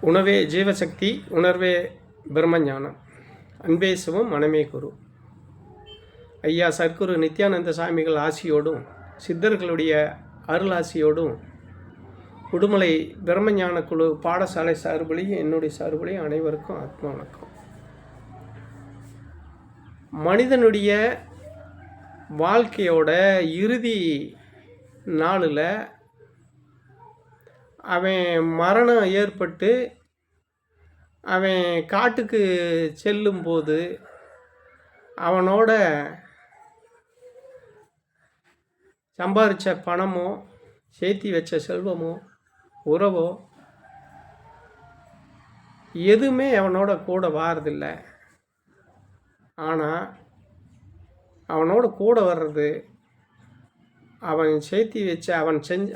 உணவே ஜீவசக்தி, உணர்வே பிரம்மஞானம். அன்பே சிவம், மனமே குரு. ஐயா சர்க்குரு நித்யானந்த சாமிகள் ஆசியோடும் சித்தர்களுடைய அருளாசியோடும் உடுமலை பிரம்மஞான குழு பாடசாலை சார்புலையும் என்னுடைய சார்புலையும் அனைவருக்கும் ஆத்மா வணக்கம். மனிதனுடைய வாழ்க்கையோட இறுதி நாளில் அவன் மரணம் ஏற்பட்டு அவன் காட்டுக்கு செல்லும்போது அவனோட சம்பாதிச்ச பணமோ சேர்த்தி வச்ச செல்வமோ உறவோ எதுவுமே அவனோட கூட வாரதில்லை. ஆனால் அவனோட கூட வர்றது அவன் சேர்த்தி வச்ச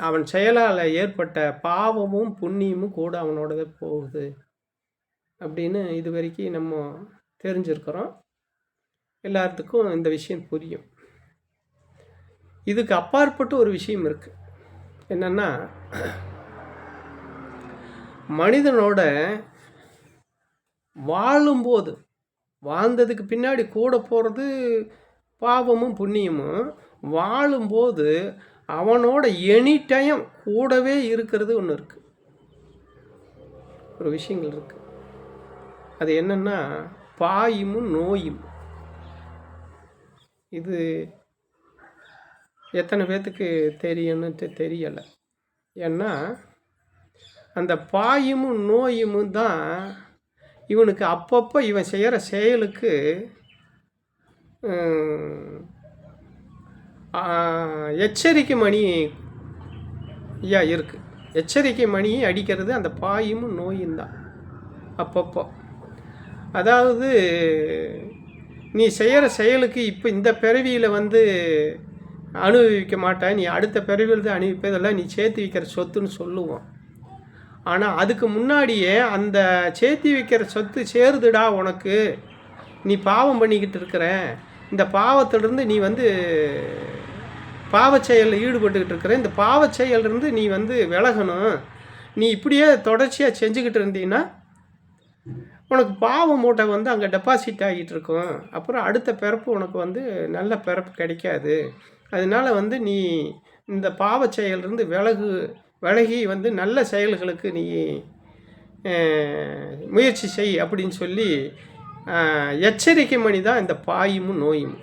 அவன் செயலால் ஏற்பட்ட பாவமும் புண்ணியமும் கூட அவனோட போகுது அப்படின்னு இது வரைக்கும் நம்ம தெரிஞ்சிருக்கிறோம். எல்லாத்துக்கும் இந்த விஷயம் புரியும். இதுக்கு அப்பாற்பட்டு ஒரு விஷயம் இருக்குது. என்னென்னா, மனிதனோட வாழும்போது வாழ்ந்ததுக்கு பின்னாடி கூட போகிறது பாவமும் புண்ணியமும், வாழும்போது அவனோட எனி டைம் கூடவே இருக்கிறது ஒன்று இருக்குது. ஒரு விஷயங்கள் இருக்குது. அது என்னென்னா பாயும் நோயும். இது எத்தனை பேர்த்துக்கு தெரியும்னு தெரியலை. ஏன்னா அந்த பாயும் நோயும் தான் இவனுக்கு அப்பப்போ இவன் செய்கிற செயலுக்கு எச்சரிக்கை மணி இருக்குது. எச்சரிக்கை மணியை அடிக்கிறது அந்த பாயும் நோயும் தான் அப்பப்போ. அதாவது நீ செய்கிற செயலுக்கு இப்போ இந்த பிறவியில் அனுபவிக்க மாட்டேன், நீ அடுத்த பிறவியில் தான் அனுபவிப்பதெல்லாம் நீ சேர்த்து வைக்கிற சொத்துன்னு சொல்லுவோம். ஆனால் அதுக்கு முன்னாடியே அந்த சேர்த்து வைக்கிற சொத்து சேருதுடா உனக்கு, நீ பாவம் பண்ணிக்கிட்டு இருக்கிற, இந்த பாவத்திலிருந்து நீ பாவச் செயலில் ஈடுபட்டுக்கிட்டு இருக்கிற, இந்த பாவச் செயலிருந்து நீ விலகணும், நீ இப்படியே தொடர்ச்சியாக செஞ்சுக்கிட்டு இருந்தீங்கன்னா உனக்கு பாவ மூட்டை அங்கே டெபாசிட் ஆகிட்டு இருக்கும். அப்புறம் அடுத்த பிறப்பு உனக்கு நல்ல பிறப்பு கிடைக்காது. அதனால் நீ இந்த பாவச் செயலிருந்து விலகி நல்ல செயல்களுக்கு நீ முயற்சி செய் அப்படின்னு சொல்லி எச்சரிக்கை மணி தான் இந்த பாயும் நோயும்.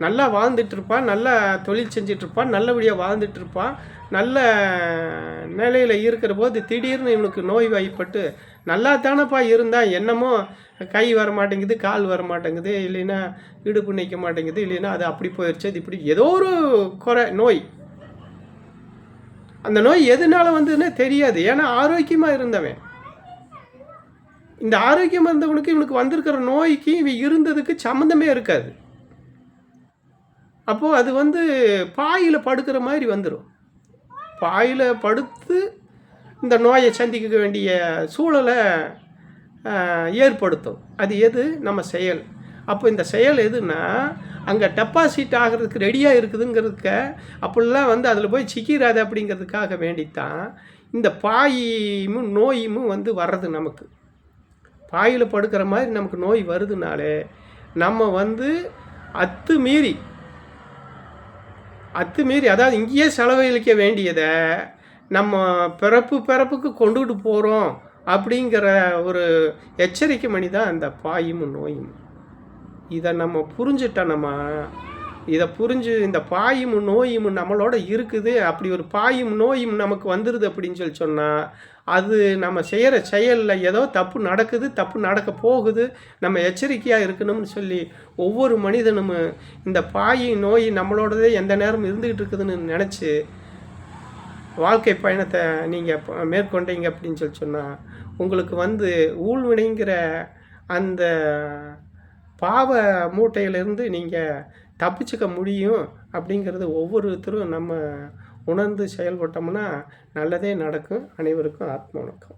நல்லா வாழ்ந்துட்டுருப்பான், நல்லா தொழில் செஞ்சிட்ருப்பான், நல்லபடியாக வாழ்ந்துட்டுருப்பான், நல்ல நிலையில் இருக்கிற போது திடீர்னு இவனுக்கு நோய் வாய்ப்பட்டு நல்லா தானப்பா இருந்தால் என்னமோ கை வர மாட்டேங்குது, கால் வர மாட்டேங்குது, இல்லைன்னா இடுப்பு நிற்க மாட்டேங்குது, இல்லைன்னா அது அப்படி போயிடுச்சு, அது இப்படி ஏதோ ஒரு நோய். அந்த நோய் எதனால வந்ததுன்னே தெரியாது. ஏன்னா ஆரோக்கியமாக இருந்தவன், இந்த ஆரோக்கியமாக இருந்தவனுக்கு இவனுக்கு வந்திருக்கிற நோய்க்கு இவன் இருந்ததுக்கு சம்மந்தமே இருக்காது. அப்போது அது பாயில் படுக்கிற மாதிரி வந்துடும். பாயில் படுத்து இந்த நோயை சந்திக்க வேண்டிய சூழலை ஏற்படுத்தும். அது எது? நம்ம செயல். அப்போ இந்த செயல் எதுன்னா அங்கே டெபாசிட் ஆகிறதுக்கு ரெடியாக இருக்குதுங்கிறதுக்க அப்படிலாம் அதில் போய் சிக்கிறாது அப்படிங்கிறதுக்காக வேண்டித்தான் இந்த பாயும் நோயும் வர்றது. நமக்கு பாயில் படுக்கிற மாதிரி நமக்கு நோய் வருதுனாலே நம்ம அத்துமீறி அதாவது இங்கேயே செலவழிக்க வேண்டியதை நம்ம பிறப்புக்கு கொண்டுகிட்டு போகிறோம் அப்படிங்கிற ஒரு எச்சரிக்கை மணி தான் அந்த பாயும் நோயும். இதை நம்ம புரிஞ்சிட்டோம். இதை புரிஞ்சு இந்த பாயும் நோயும் நம்மளோட இருக்குது, அப்படி ஒரு பாயும் நோயும் நமக்கு வந்துடுது அப்படின்னு சொன்னால் அது நம்ம செய்கிற செயலில் ஏதோ தப்பு நடக்குது, தப்பு நடக்க போகுது, நம்ம எச்சரிக்கையாக இருக்கணும்னு சொல்லி ஒவ்வொரு மனிதனும் இந்த பாயும் நோய் நம்மளோடதே எந்த நேரம் இருந்துக்கிட்டு இருக்குதுன்னு நினச்சி வாழ்க்கை பயணத்தை நீங்கள் மேற்கொண்டீங்க அப்படின்னு சொன்னால் உங்களுக்கு ஊழ்வினைங்கிற அந்த பாவ மூட்டையிலிருந்து நீங்கள் தப்பிச்சுக்க முடியும். அப்படிங்கிறது ஒவ்வொருத்தரும் நம்ம உணர்ந்து செயல்பட்டோம்னா நல்லதே நடக்கும். அனைவருக்கும் ஆத்ம வணக்கம்.